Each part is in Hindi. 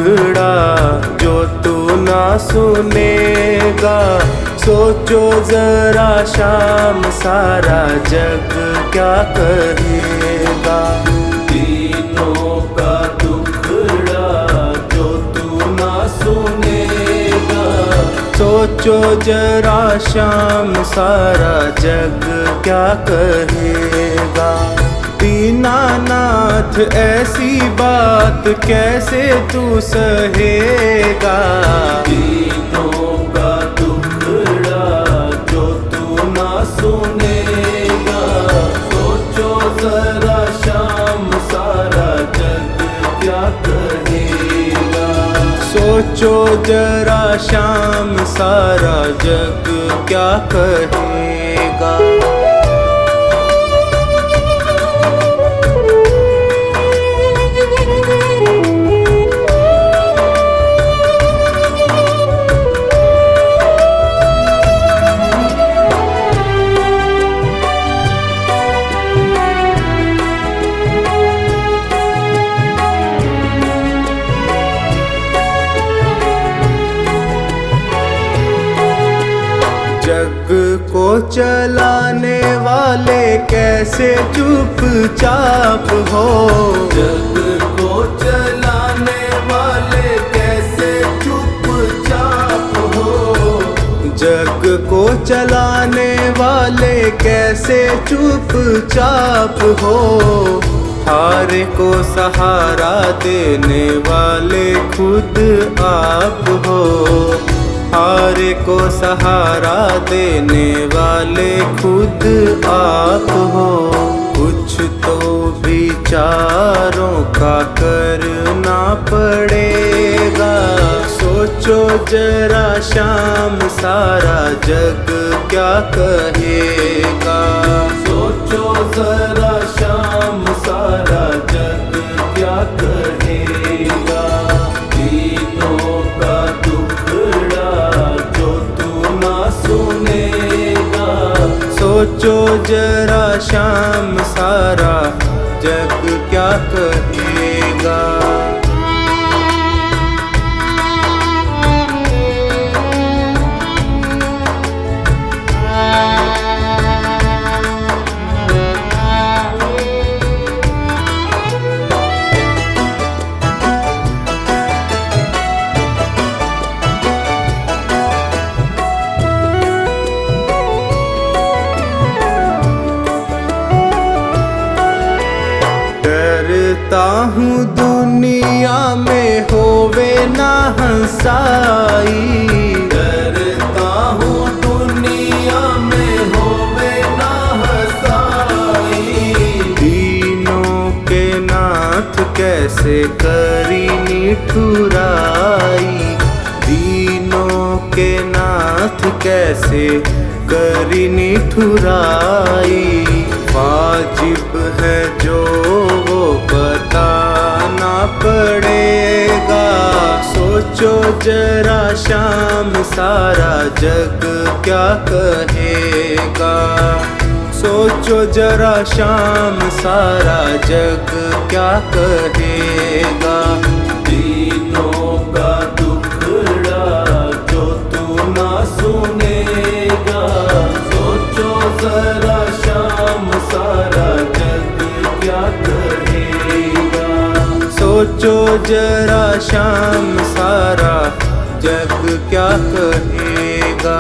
दुखड़ा जो तू ना सुनेगा। सोचो जरा शाम सारा जग क्या कहेगा। दीनों का दुखड़ा जो तू ना सुनेगा। सोचो जरा शाम सारा जग क्या कहेगा। दीनानाथ ऐसी बात कैसे तू सहेगा। दीनों का दुखड़ा जो तू ना सुनेगा। सोचो जरा शाम सारा जग क्या कहेगा। सोचो जरा शाम सारा जग क्या कहेगा। जग को चलाने वाले कैसे चुपचाप हो। जग को चलाने वाले कैसे चुपचाप हो। जग को चलाने वाले कैसे चुपचाप हो। हारे को सहारा देने वाले खुद आप हो। हारे को सहारा देने वाले खुद आप हो। कुछ तो विचारों का करना पड़ेगा। सोचो जरा शाम सारा जग क्या कहेगा। सोचो जरा शाम सारा जग क्या कहेगा। दीनों का दुखड़ा जो तू ना सुनेगा। सोचो जरा शाम सारा जग क्या कहेगा। डरता हूँ दुनिया में होवे ना हंसाई। डरता हूँ दुनिया में होवे ना हंसाई। दीनों के नाथ कैसे करी निठुराई। दीनों के नाथ कैसे करी निठुराई। वाजिब है जो वो बताना पड़ेगा। सोचो जरा शाम सारा जग क्या कहेगा। सोचो जरा शाम सारा जग क्या कहेगा। दीनों का दुखड़ा जो तू ना सुनेगा। सोचो जरा शाम सारा जग क्या कहेगा। सोचो जरा शाम सारा जग क्या कहेगा।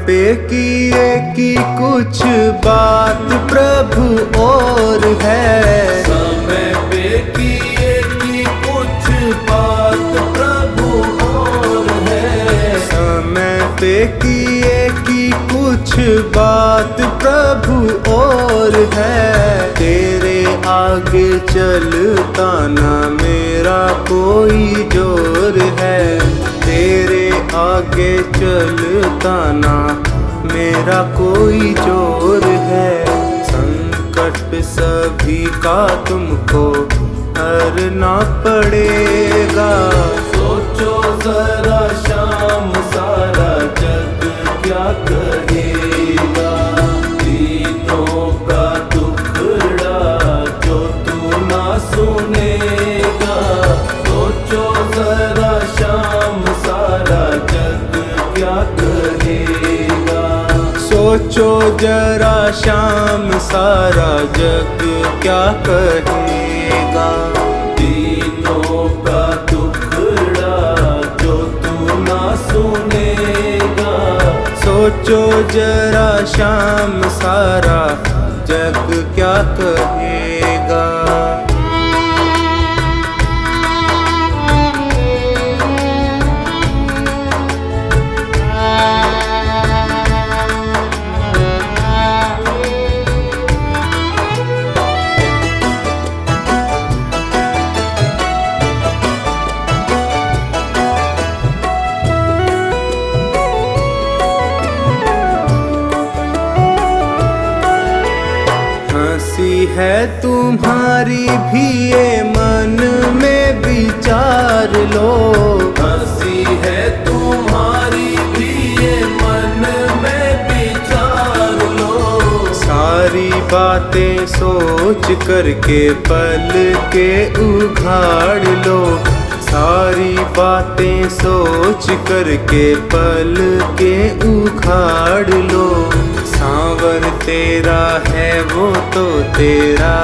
पे किए की कुछ बात प्रभु और है। समय पे किए की कुछ बात प्रभु और है। समय पे किए की कुछ बात प्रभु और है। तेरे आगे चलता ना मेरा कोई जोर है। तेरे आगे चलता ना मेरा कोई जोर है। संकट सभी का तुमको हरना पड़ेगा। सोचो जरा शाम सारा जग क्या कहेगा। दीनों का दुखड़ा जो तू ना सुनेगा। सोचो जरा शाम सारा जग क्या कहेगा। सोचो जरा शाम सारा जग क्या कहेगा। दीनों का दुखड़ा जो तू ना सुनेगा। सोचो जरा शाम सारा जग क्या कहेगा। हंसी है तुम्हारी भी ये मन में विचार लो। हंसी है तुम्हारी भी ये मन में विचार लो। सारी बातें सोच करके पल के उघाड़ लो। सारी बातें सोच करके पल के उखाड़ लो। सांवर तेरा है वो तो तेरा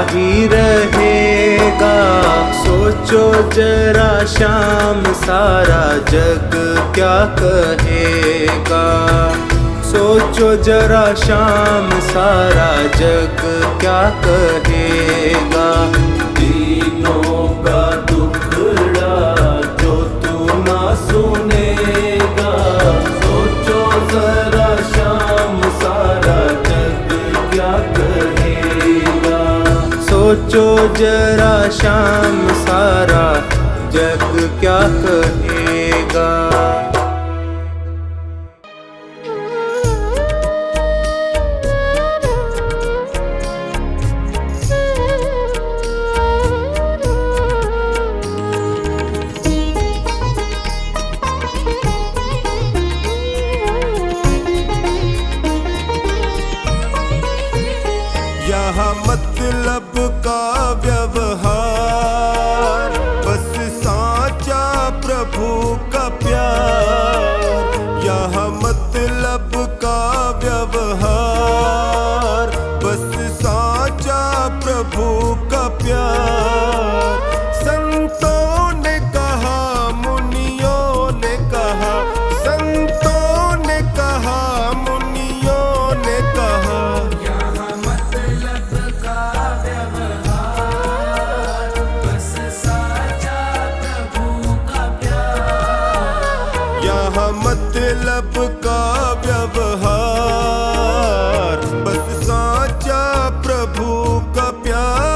ही रहेगा। सोचो जरा शाम सारा जग क्या कहेगा। सोचो जरा शाम सारा जग क्या कहेगा। दीनों का दुखड़ा जो तू ना सुनेगा। सोचो जरा शाम सारा जग क्या कहेगा। सोचो जरा शाम सारा जग क्या कहेगा। यहाँ मतलब का व्यवहार बस साचा प्रभु का प्यार। यहाँ मतलब का व्यवहार बस साचा प्रभु का प्यार। संतों ने कहा मुनियों ने कहा। संतों ने कहा मुनियों ने कहा। यहाँ मतलब का व्यवहार बस साचा प्रभु का प्यार।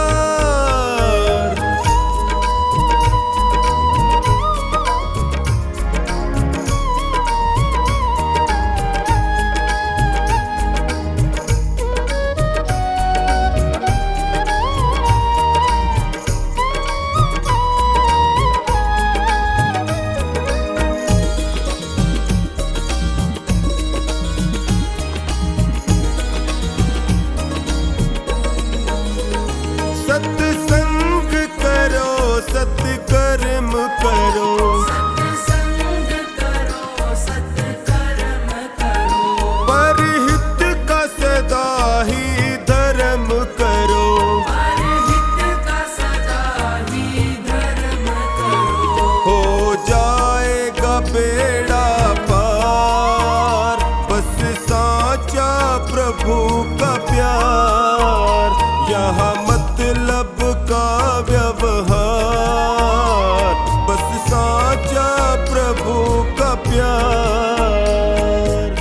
सत्संग करो सत्कर्म करो। सत्संग करो सत्कर्म करो। परहित का सदा ही धर्म करो। परहित का सदा ही धर्म करो। हो जाएगा बेड़ा पार बस साचा प्रभु का प्यार। यहाँ मतलब का व्यवहार बस साचा प्रभु का प्यार।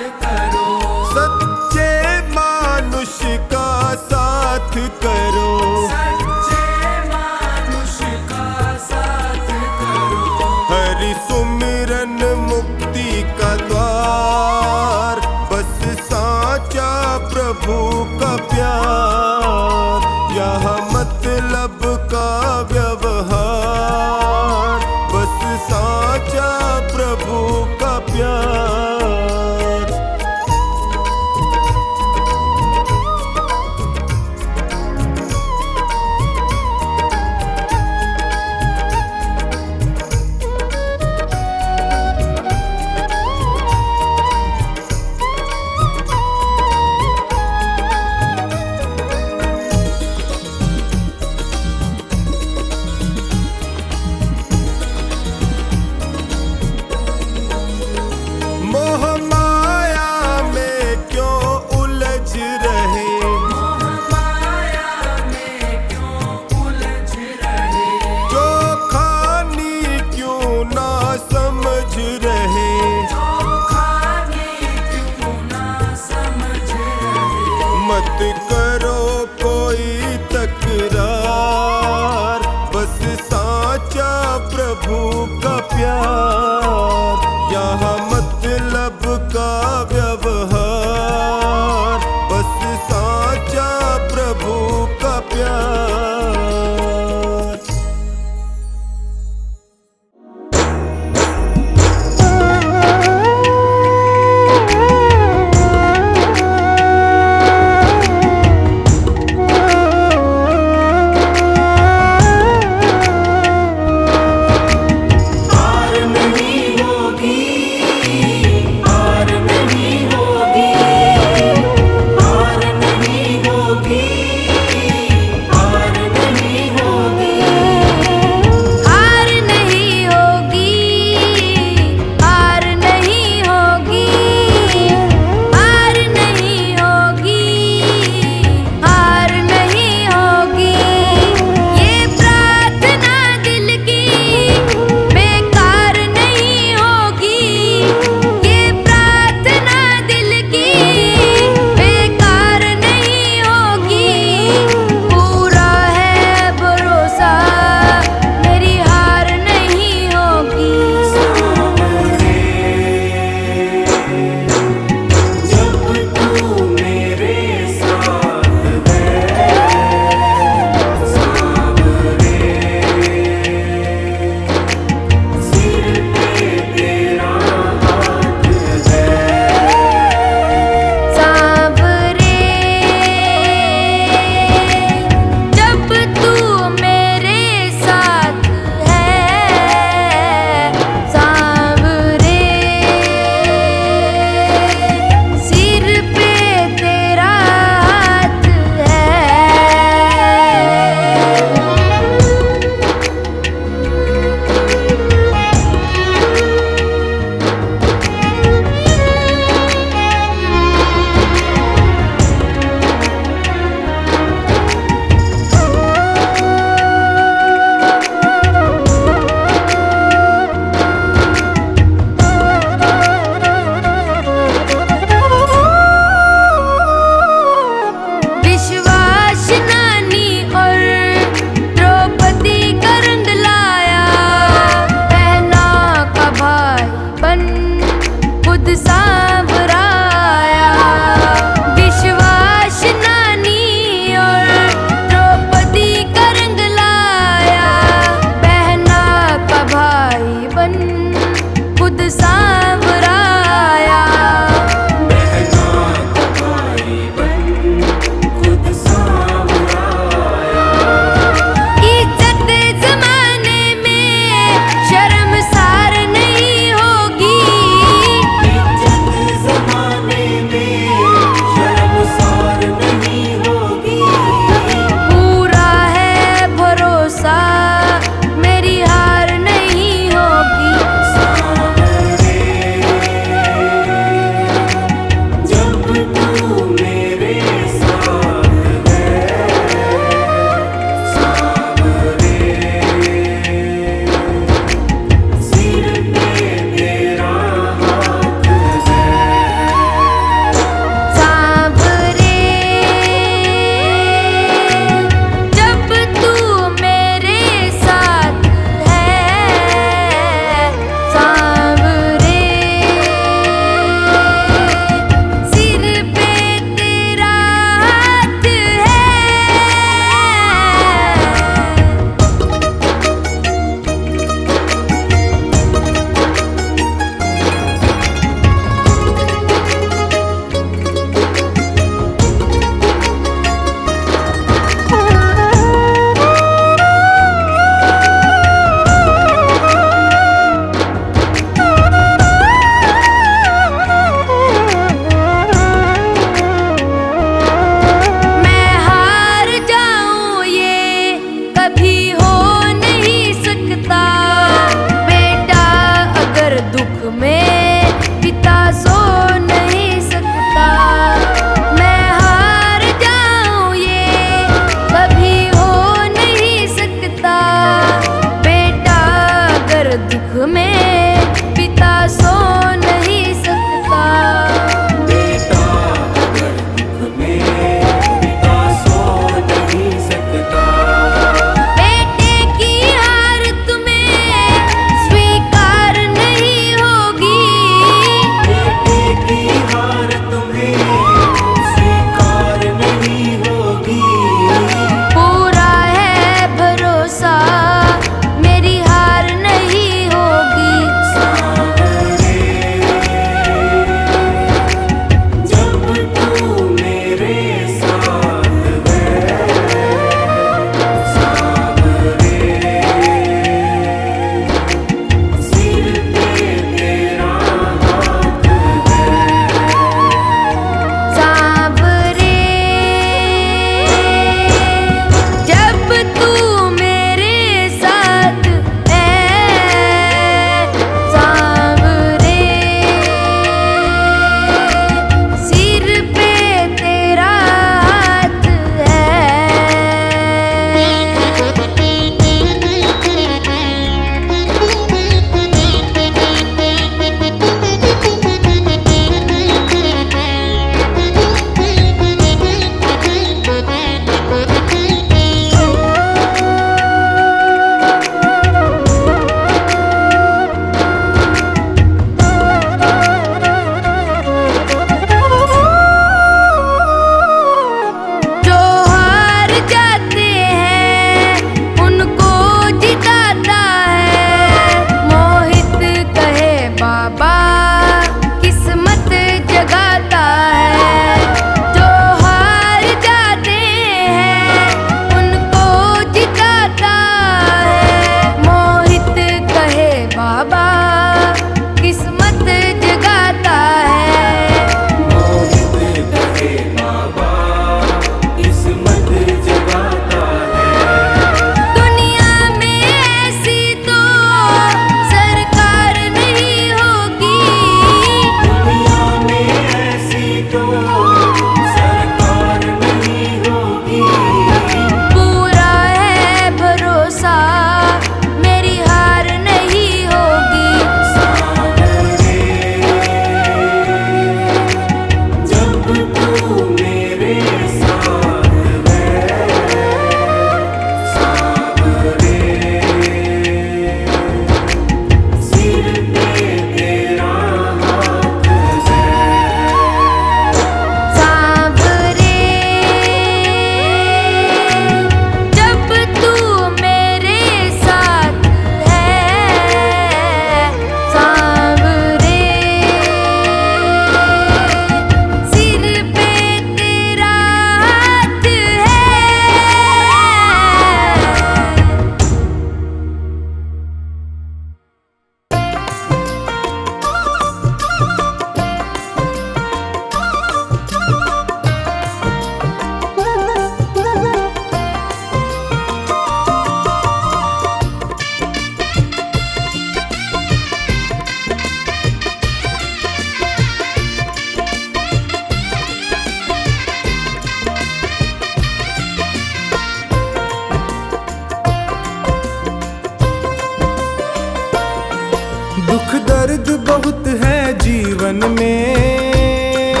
जीवन में।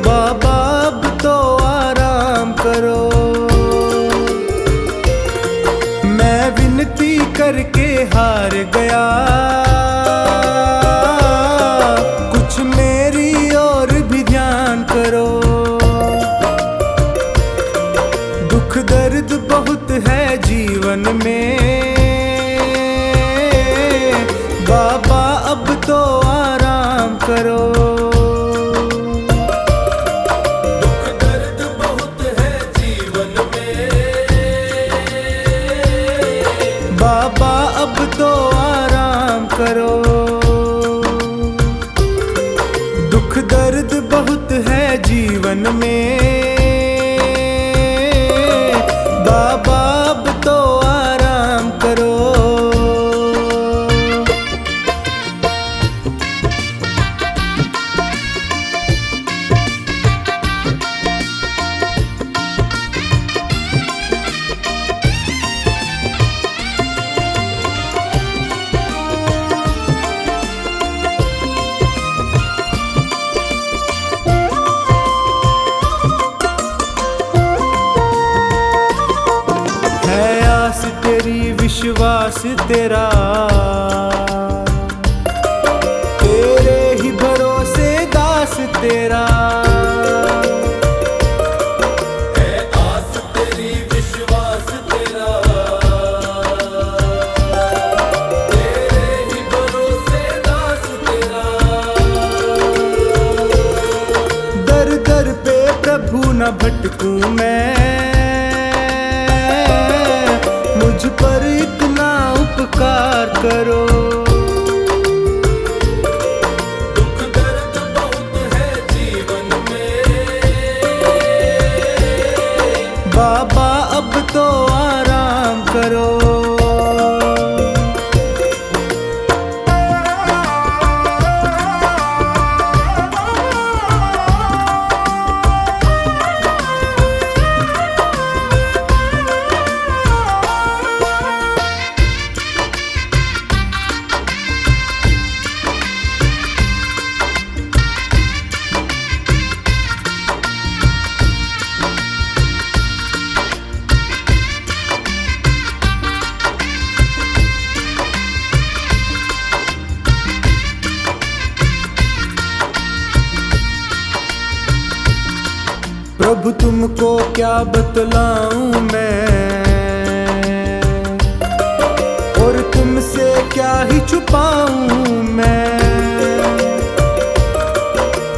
बाबा अब तो आराम करो। मैं विनती करके हार गया, कुछ मेरी और भी ध्यान करो। दुख दर्द बहुत है जीवन में, बाबा अब तो आराम करो। दुख दर्द बहुत है जीवन में, बाबा अब तो आराम करो। दुख दर्द बहुत है जीवन में, बाबा अब तो आराम करो। है आस तेरी विश्वास तेरा, तेरे ही भरोसे दास तेरा। है आस तेरी विश्वास तेरा, तेरे ही भरोसे दास तेरा। दर दर पे प्रभु न भटकूं मैं, मुझ पर इतना उपकार करो। दुख दर्द बहुत है जीवन में, बाबा अब तो आराम करो। प्रभु तुमको क्या बतलाऊं मैं, और तुमसे क्या ही छुपाऊं मैं।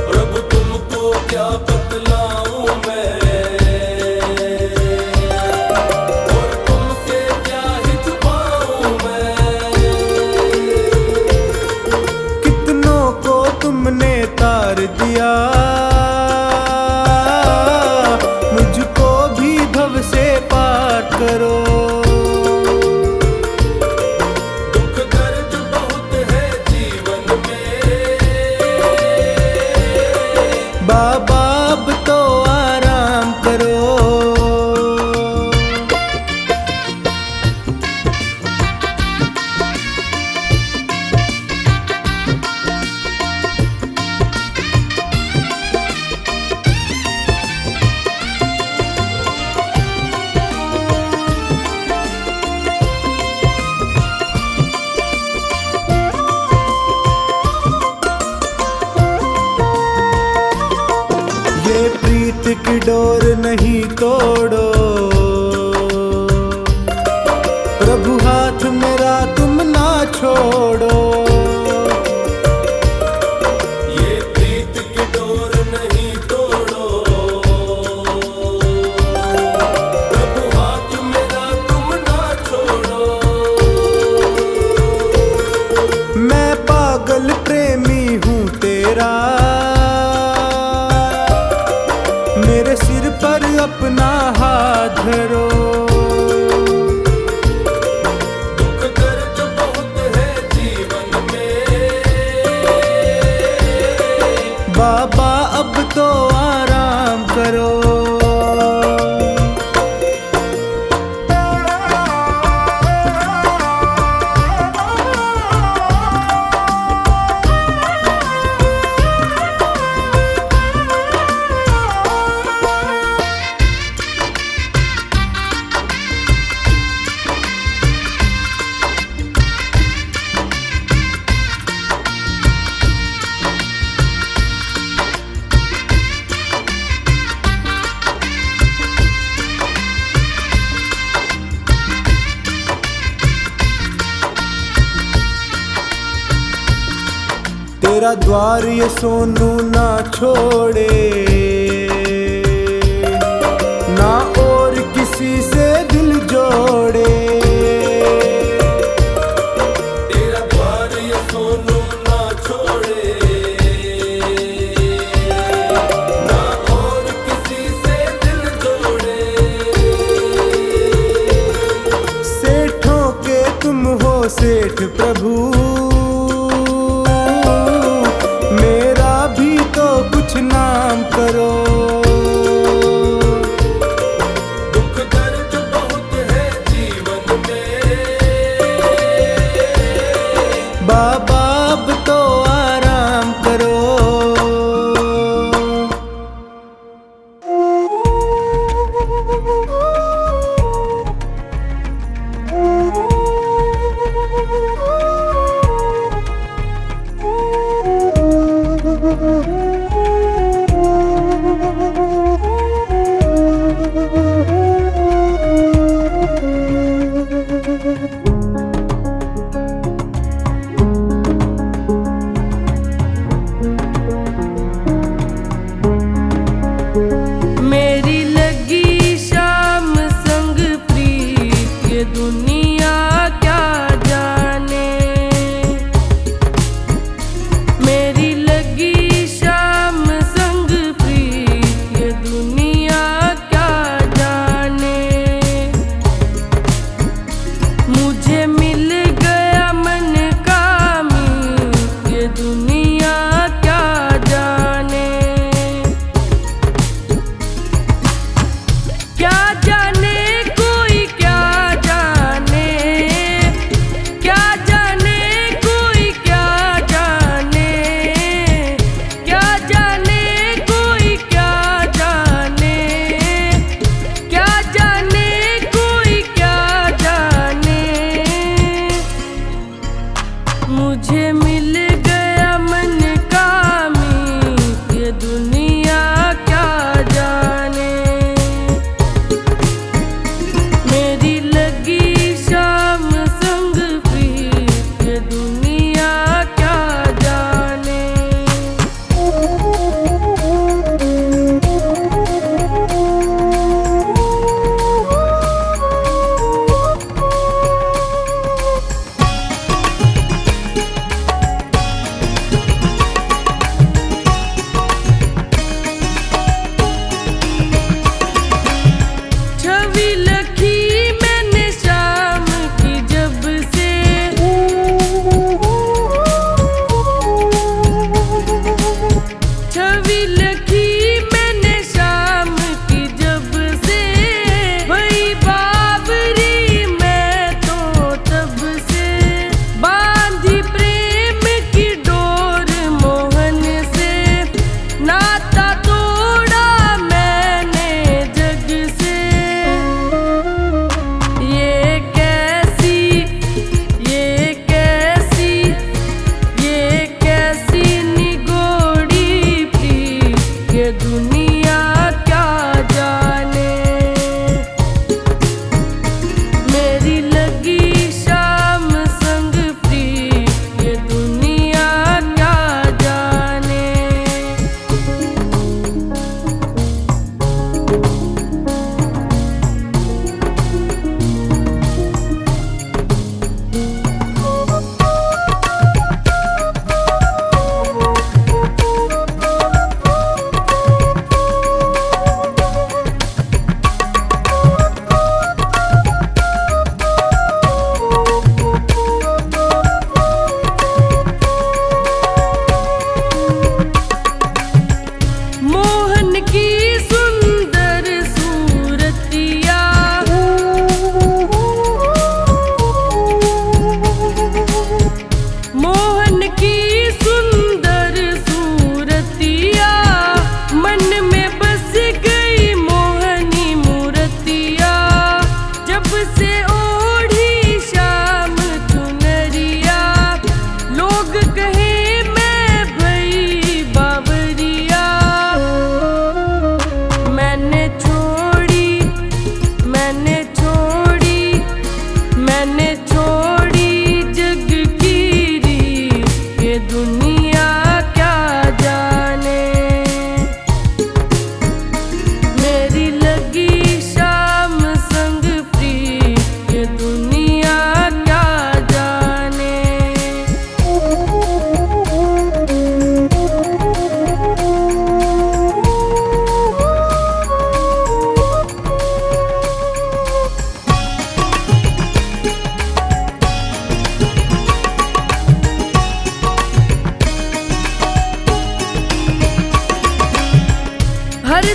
प्रभु तुमको क्या बतलाऊं मैं, और तुमसे क्या ही छुपाऊं मैं। कितनों को तुमने तार दिया, मुझको भी भव से पार करो। दुख दर्द बहुत है जीवन में, बाबा अब तो आराम करो। ये प्रीत की डोर नहीं तोड़ो, प्रभु हाथ मेरा तुम ना छोड़ो। ये प्रीत की डोर नहीं तोड़ो, प्रभु हाथ मेरा तुम ना छोड़ो। मैं पागल प्रेमी हूँ तेरा, मेरे सिर पर अपना हाथ धरो। दुख दर्द बहुत है जीवन में, बाबा अब तो आराम करो। तेरा द्वार ये सोनू ना छोड़े, ना और किसी से दिल जोड़े। तेरा द्वार ये सोनू ना छोड़े, ना और किसी से दिल जोड़े। सेठों के तुम हो सेठ प्रभु, मेरा भी तो कुछ नाम करो। दुख दर्द बहुत है जीवन में, बाबा अब तो आराम करो। मेरी लगी शाम संग प्रीत, ये दुनिया क्या जाने। मेरी लगी शाम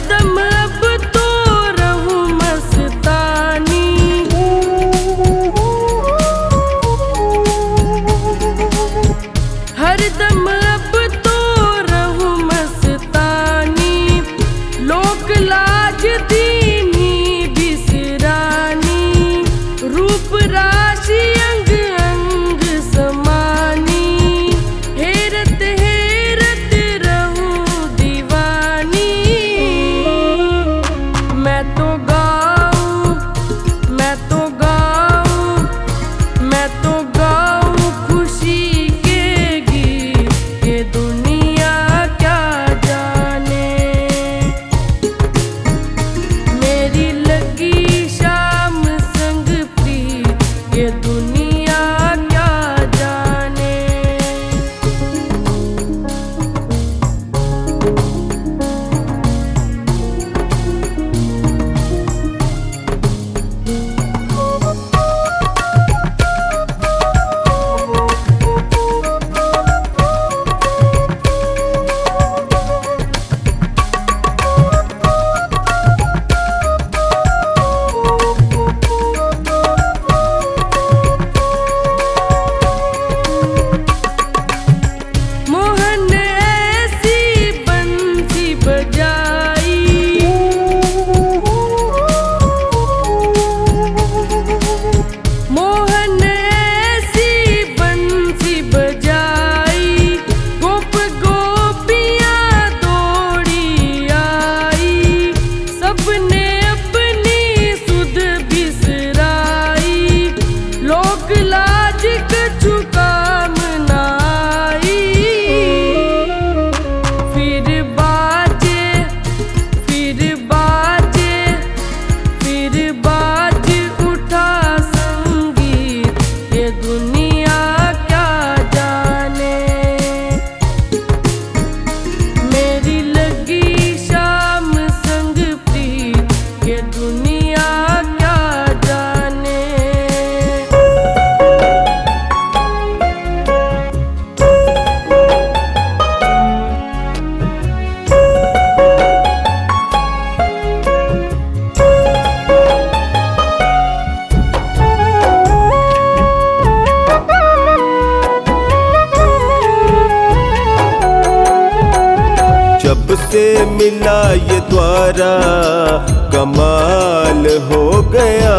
हरदम अब तो रहूं मस्तानी, हरदम अब तो रहूं मस्तानी, लोक लाज दीनी बिसरानी, रूप राशि अंग अंग समानी, हेरत हेरत रहूं दीवानी। मैं तो गाऊं, मैं तो गाऊं, मैं तो गाऊं खुशी के गीत, ये दुनिया क्या जाने। मेरी लगी शाम संग प्रीत, ये दुनिया क्या जाने। मोहन ऐसी बंसी बजाई, मोहन ऐसी बंसी बजाई, गोप गोपियाँ दौड़ी आई, सबने अपनी सुध बिसराई, लोक लाज कछु काम न आई। फिर बाजे, फिर बाजे, फिर बाज उठा संगीत, ये दुनिया क्या जाने। मेरी लगी शाम संग प्रीत, ये दुनिया क्या जाने। जब से मिला ये द्वारा कमाल हो गया,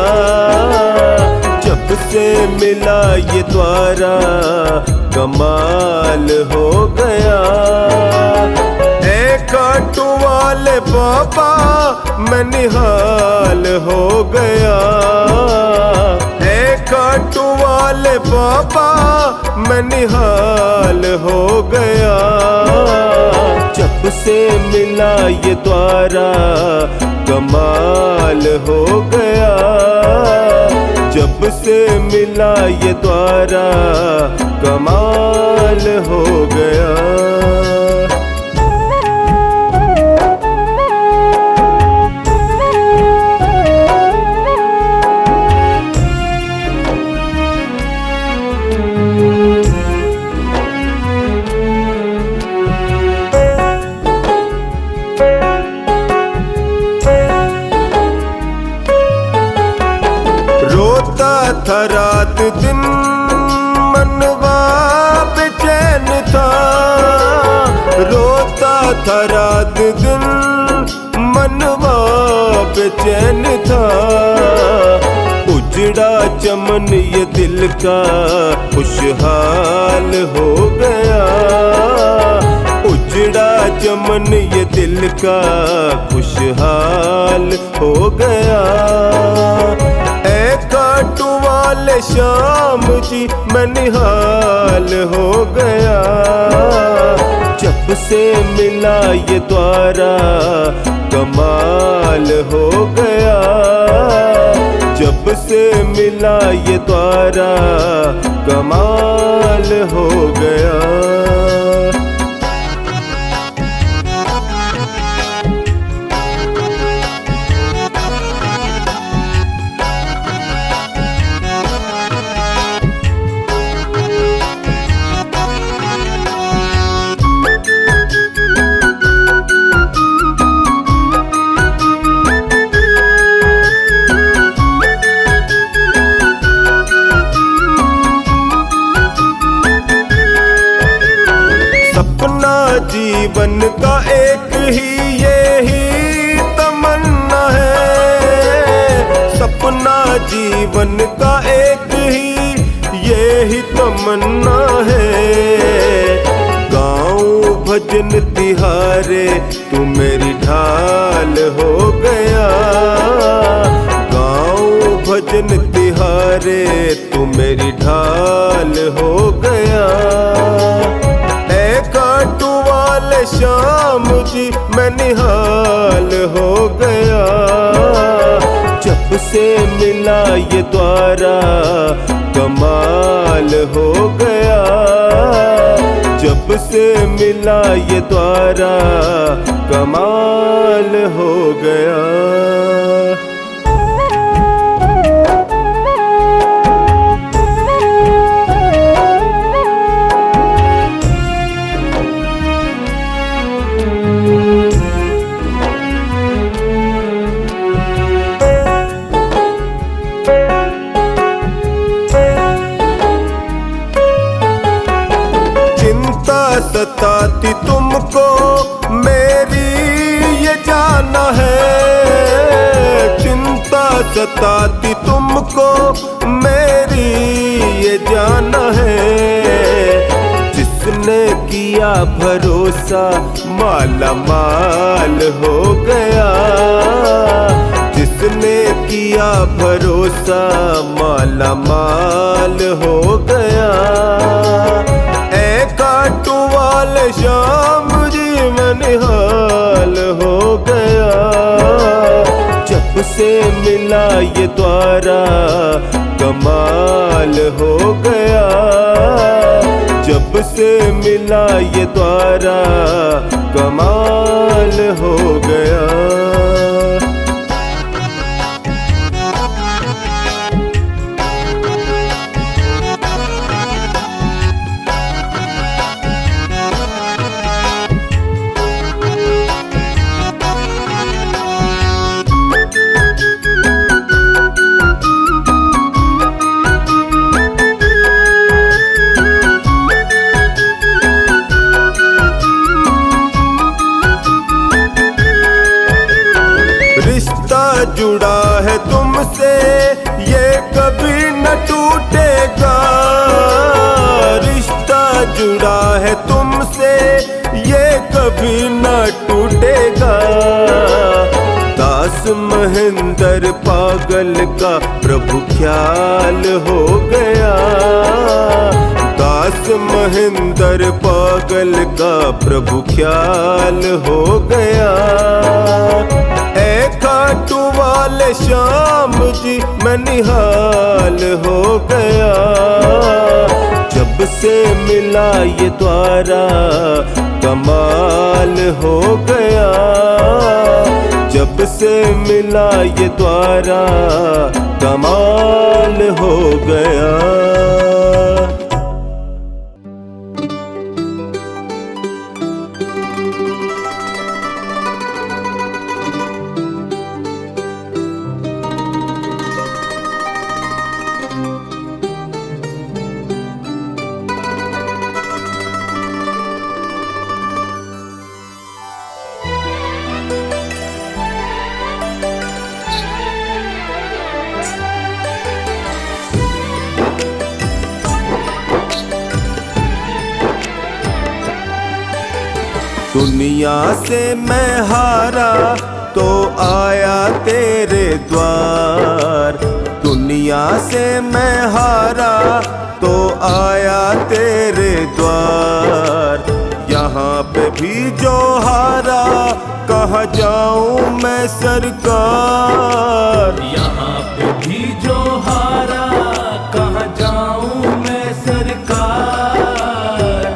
जब से मिला ये द्वारा कमाल हो गया। ए काटू वाले बाबा मैं निहाल हो गया, ए काटू वाले बाबा मैं निहाल हो गया। जब से मिला ये द्वारा कमाल हो गया, जब से मिला ये द्वारा कमाल हो गया। रोता था रात दिन मनवा बेचैन था, रोता था रात दिन मनवा बेचैन था। उजड़ा चमन ये दिल का खुशहाल हो गया, उजड़ा चमन ये दिल का खुशहाल हो गया। काटू वाले शाम जी मैं निहाल हो गया, जब से मिला ये द्वारा कमाल हो गया, जब से मिला ये द्वारा कमाल हो गया। जीवन का एक ही यही तमन्ना है, सपना जीवन का एक ही यही तमन्ना है। गाऊं भजन तिहारे तू मेरी ढाल हो गया, गाऊं भजन तिहारे तू मेरी ढाल हो गया। ऐ काटू वाले श्याम जी मैं निहाल हो गया, जब से मिला ये द्वारा कमाल हो गया, जब से मिला ये द्वारा कमाल हो गया। सताती तुमको मेरी ये जाना है, चिंता सताती तुमको मेरी ये जाना है। जिसने किया भरोसा माला माल हो गया, जिसने किया भरोसा माला माल हो गया। काटू वाले श्याम जी मैं निहाल हो गया, जब से मिला ये द्वारा कमाल हो गया, जब से मिला ये द्वारा कमाल हो गया। जुड़ा है तुमसे ये कभी न टूटेगा, रिश्ता जुड़ा है तुमसे ये कभी न टूटेगा। दास महेंद्र पागल का प्रभु ख्याल हो गया, दास महेंद्र पागल का प्रभु ख्याल हो गया। काटू वाले श्याम जी मैं निहाल हो गया, जब से मिला ये द्वारा कमाल हो गया, जब से मिला ये द्वारा कमाल हो गया। दुनिया से मैं हारा तो आया तेरे द्वार, दुनिया से मैं हारा तो आया तेरे द्वार। यहाँ पे भी जो हारा कहाँ जाऊँ मैं सरकार, यहाँ पे भी जो हारा कहाँ जाऊँ मैं सरकार।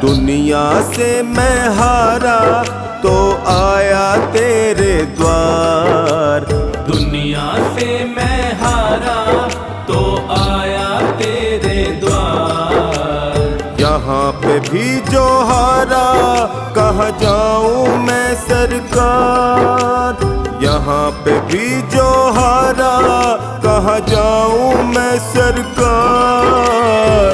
दुनिया से मैं हारा तो आया तेरे द्वार, दुनिया से मैं हारा तो आया तेरे द्वार। यहाँ पे भी जो हारा कहाँ जाऊँ मैं सरकार, यहाँ पे भी जो हारा कहाँ जाऊँ मैं सरकार।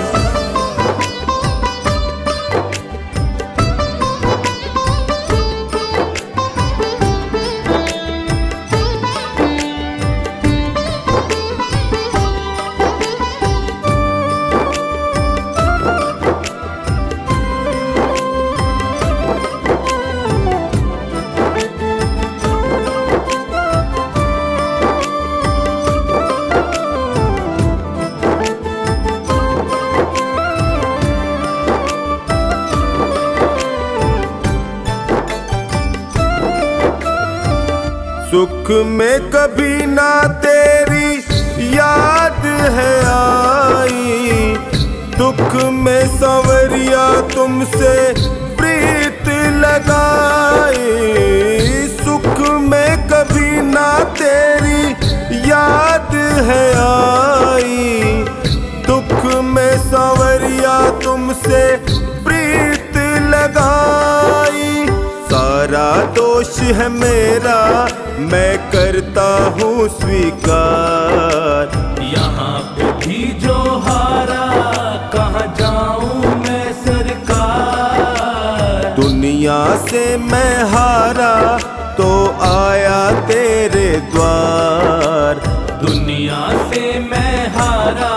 सुख में कभी ना तेरी याद है आई, दुख में संवरिया तुमसे प्रीत लगाई। सुख में कभी ना तेरी याद है आई, दुख में संवरिया तुमसे प्रीत लगाई। सारा दोष है मेरा मैं करता हूँ स्वीकार, यहाँ पे भी जो हारा कहाँ जाऊं मैं सरकार। दुनिया से मैं हारा तो आया तेरे द्वार, दुनिया से मैं हारा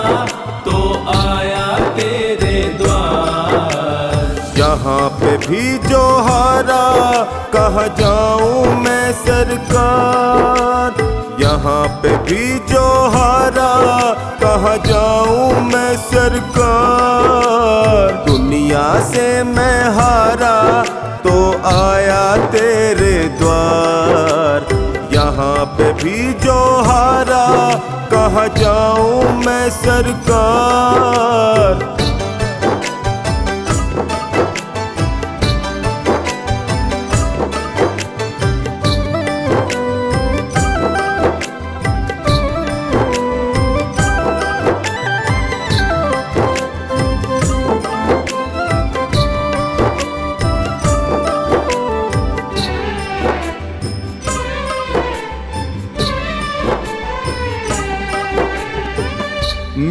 तो आया तेरे द्वार। यहाँ पे भी जो हारा कहाँ जाऊँ मैं सरकार, यहाँ पे भी जो हारा कहाँ जाऊँ मैं सरकार। दुनिया से मैं हारा तो आया तेरे द्वार, यहाँ पे भी जो हारा कहाँ जाऊँ मैं सरकार।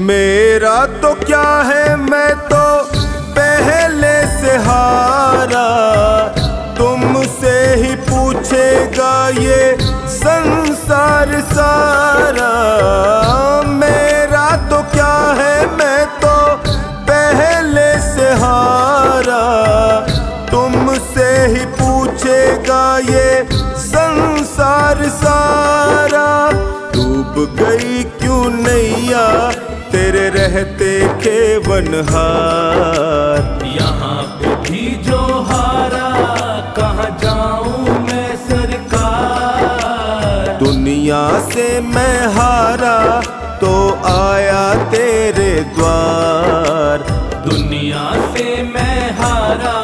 मेरा तो क्या है मैं तो पहले से हारा, तुमसे ही पूछेगा ये संसार सारा। मेरा तो क्या है मैं तो पहले से हारा, तुमसे ही पूछेगा ये संसार सारा। डूब गई क्यों नैया तेरे रहते खेवनहार, यहाँ पे भी जो हारा कहाँ जाऊं मैं सरकार। दुनिया से मैं हारा तो आया तेरे द्वार, दुनिया से मैं हारा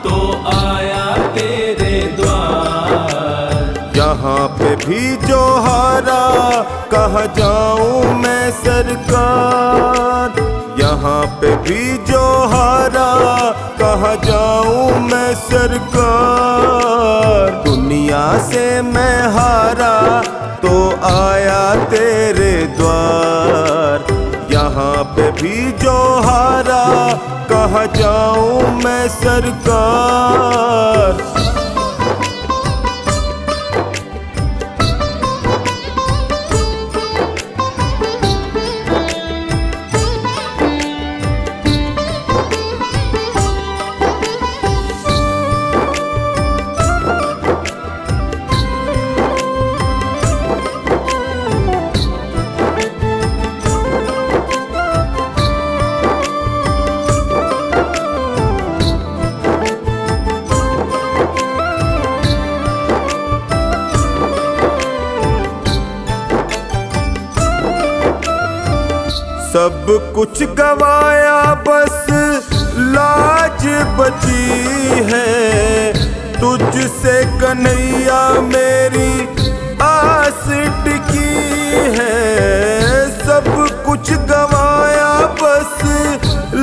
तो आया तेरे द्वार। यहाँ पे भी जो हारा कहाँ जाऊँ मैं सरकार, यहाँ पे भी जो हारा कहाँ जाऊँ मैं सरकार। दुनिया से मैं हारा तो आया तेरे द्वार, यहाँ पे भी जो हारा कहाँ जाऊँ मैं सरकार। सब कुछ गवाया बस लाज बची है, तुझसे कन्हैया मेरी आस टिकी है। सब कुछ गवाया बस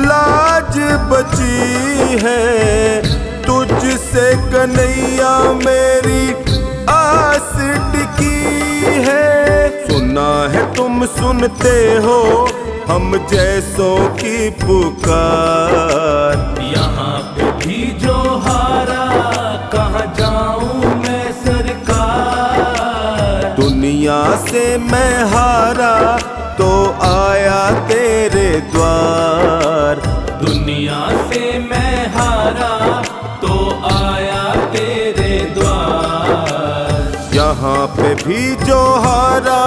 लाज बची है, तुझसे कन्हैया मेरी आस टिकी है। सुना है तुम सुनते हो हम जैसों की पुकार, यहाँ पे भी जो हारा कहाँ जाऊं मैं सरकार। दुनिया से मैं हारा तो आया तेरे द्वार, दुनिया से मैं हारा तो आया तेरे द्वार। यहाँ पे भी जो हारा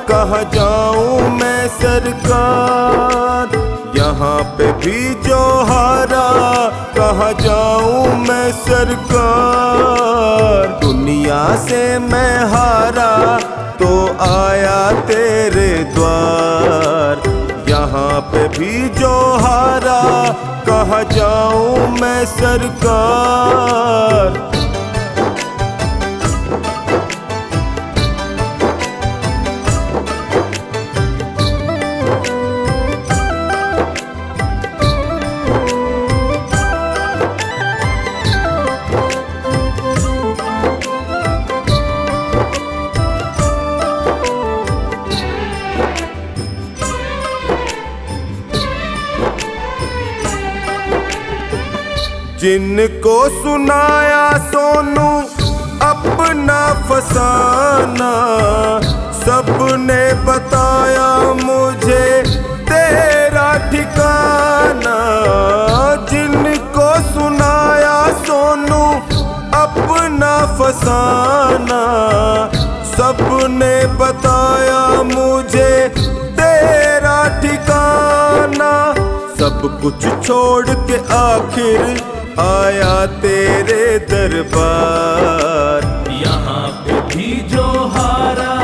कहाँ जाऊँ मैं सरकार, यहाँ पे भी जो हारा कहाँ जाऊँ मैं सरकार। दुनिया से मैं हारा तो आया तेरे द्वार। यहाँ पे भी जो हारा कहाँ जाऊं मैं सरकार। जिनको सुनाया सोनू अपना फसाना, सबने बताया मुझे तेरा ठिकाना। जिनको सुनाया सोनू अपना फसाना, सबने बताया मुझे तेरा ठिकाना। सब कुछ छोड़ के आखिर आया तेरे दरबार। यहाँ पे भी जो हारा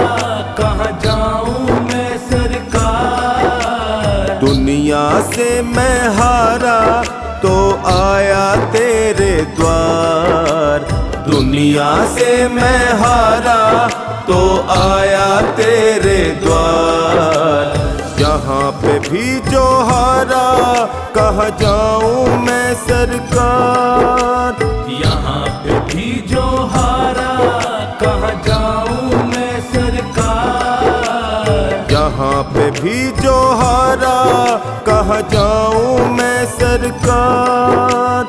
कहाँ जाऊं मैं सरकार। दुनिया से मैं हारा तो आया तेरे द्वार। दुनिया से मैं हारा तो आया तेरे द्वार। यहाँ पे भी जो हारा कहाँ जाऊं मैं सरकार। यहाँ पे भी जो हारा कहाँ जाऊं मैं सरकार। यहाँ पे भी जो हारा कहाँ जाऊं मैं सरकार।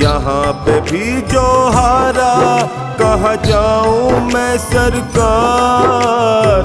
यहाँ पे भी जो हारा कहाँ जाऊं मैं सरकार।